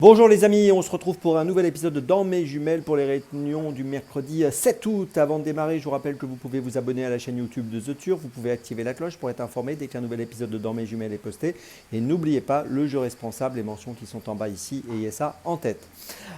Bonjour les amis, on se retrouve pour un nouvel épisode de Dans mes jumelles pour les réunions du mercredi 7 août. Avant de démarrer, je vous rappelle que vous pouvez vous abonner à la chaîne YouTube de The Turf, vous pouvez activer la cloche pour être informé dès qu'un nouvel épisode de Dans mes jumelles est posté. Et n'oubliez pas le jeu responsable, les mentions qui sont en bas ici, ayez ça en tête.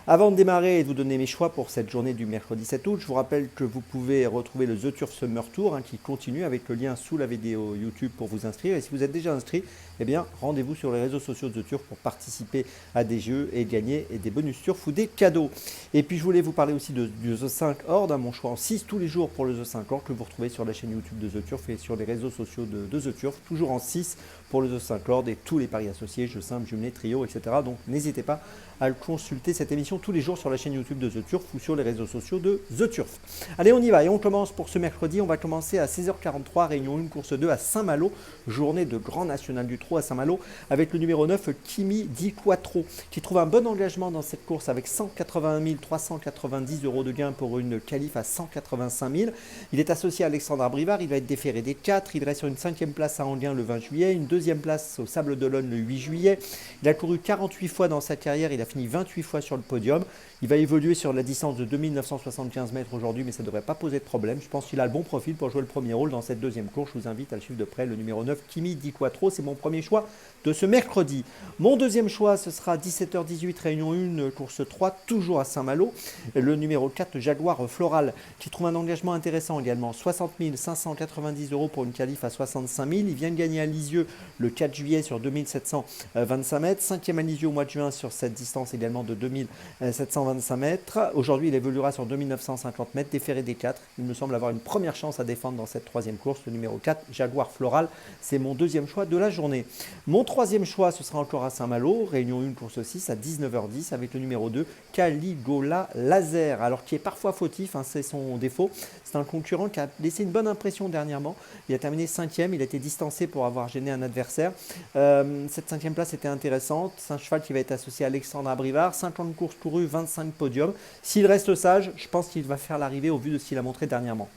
Avant de démarrer et de vous donner mes choix pour cette journée du mercredi 7 août, je vous rappelle que vous pouvez retrouver le The Turf Summer Tour qui continue avec le lien sous la vidéo YouTube pour vous inscrire. Et si vous êtes déjà inscrit, eh bien rendez-vous sur les réseaux sociaux de The Turf pour participer à des jeux et gagner des bonus turf ou des cadeaux. Et puis je voulais vous parler aussi du The 5 Horde, mon choix en 6 tous les jours pour le The 5 Horde que vous retrouvez sur la chaîne YouTube de The Turf et sur les réseaux sociaux de The Turf, toujours en 6 pour le The 5 Horde et tous les paris associés, jeux simples, jumelés, trio, etc. Donc n'hésitez pas à consulter cette émission tous les jours sur la chaîne YouTube de The Turf ou sur les réseaux sociaux de The Turf. Allez, on y va et on commence pour ce mercredi. On va commencer à 16h43, réunion 1, course 2 à Saint-Malo, journée de Grand National du Trot à Saint-Malo avec le numéro 9, Kimi Di Quattro, qui trouve un bon engagement dans cette course avec 181 390 € de gain pour une qualif à 185 000. Il est associé à Alexandre Abrivard, il va être déféré des 4, il reste sur une 5e place à Enghien le 20 juillet, une 2e place au Sable d'Olonne le 8 juillet. Il a couru 48 fois dans sa carrière, il a fini 28 fois sur le podium. Il va évoluer sur la distance de 2975 mètres aujourd'hui, mais ça ne devrait pas poser de problème. Je pense qu'il a le bon profil pour jouer le premier rôle dans cette deuxième course. Je vous invite à le suivre de près, le numéro 9, Kimi Di Quattro. C'est mon premier choix de ce mercredi. Mon deuxième choix, ce sera 17h18, réunion 1, course 3, toujours à Saint-Malo. Le numéro 4, Jaguar Floral, qui trouve un engagement intéressant également. 60 590 € pour une qualif à 65 000. Il vient de gagner à Lisieux le 4 juillet sur 2725 mètres. 5e à Lisieux au mois de juin sur cette distance également de 2725 mètres. Aujourd'hui, il évoluera sur 2950 mètres, déféré des 4. Il me semble avoir une première chance à défendre dans cette troisième course. Le numéro 4, Jaguar Floral, c'est mon deuxième choix de la journée. Mon troisième choix, ce sera encore à Saint-Malo, réunion 1, course 6 à 19h10 avec le numéro 2, Caligola Laser. Alors qui est parfois fautif, c'est son défaut. C'est un concurrent qui a laissé une bonne impression dernièrement. Il a terminé 5e, il a été distancé pour avoir gêné un adversaire. Cette 5e place était intéressante. C'est un cheval qui va être associé à Alexandre Abrivard. 50 courses courues, 25 podiums. S'il reste sage, je pense qu'il va faire l'arrivée au vu de ce qu'il a montré dernièrement.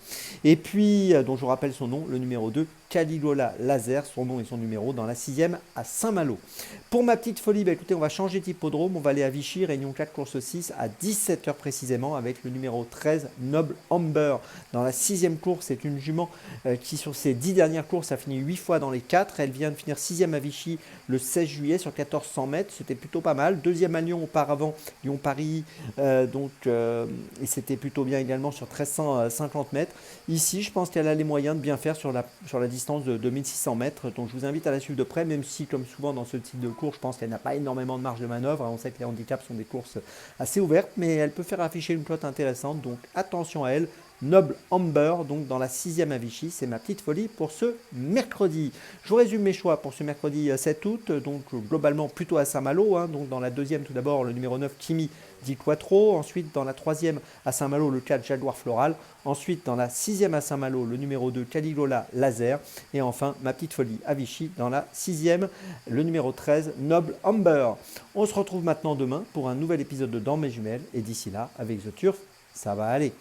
Et puis, dont je vous rappelle son nom, le numéro 2, Caligola Laser, son nom et son numéro dans la 6e à Saint-Malo. Pour ma petite folie, écoutez, on va changer d'hippodrome. On va aller à Vichy, réunion 4, course 6 à 17h précisément avec le numéro 13, Noble Amber. Dans la 6e course, c'est une jument qui sur ses 10 dernières courses a fini 8 fois dans les 4. Elle vient de finir 6e à Vichy le 16 juillet sur 1400 mètres. C'était plutôt pas mal. 2e à Lyon auparavant, Lyon-Paris, et c'était plutôt bien également sur 1350 mètres. Ici, je pense qu'elle a les moyens de bien faire sur la distance de 2600 mètres. Donc, je vous invite à la suivre de près, même si, comme souvent dans ce type de course, je pense qu'elle n'a pas énormément de marge de manœuvre. On sait que les handicaps sont des courses assez ouvertes, mais elle peut faire afficher une cote intéressante. Donc, attention à elle. Noble Amber, donc dans la 6e à Vichy, c'est ma petite folie pour ce mercredi. Je vous résume mes choix pour ce mercredi 7 août, donc globalement plutôt à Saint-Malo, donc dans la 2e tout d'abord le numéro 9 Kimi Di Quattro, ensuite dans la 3e à Saint-Malo le 4 Jaguar Floral, ensuite dans la 6e à Saint-Malo le numéro 2 Caligola Laser, et enfin ma petite folie à Vichy dans la 6e, le numéro 13 Noble Amber. On se retrouve maintenant demain pour un nouvel épisode de Dans mes jumelles, et d'ici là avec The Turf, ça va aller.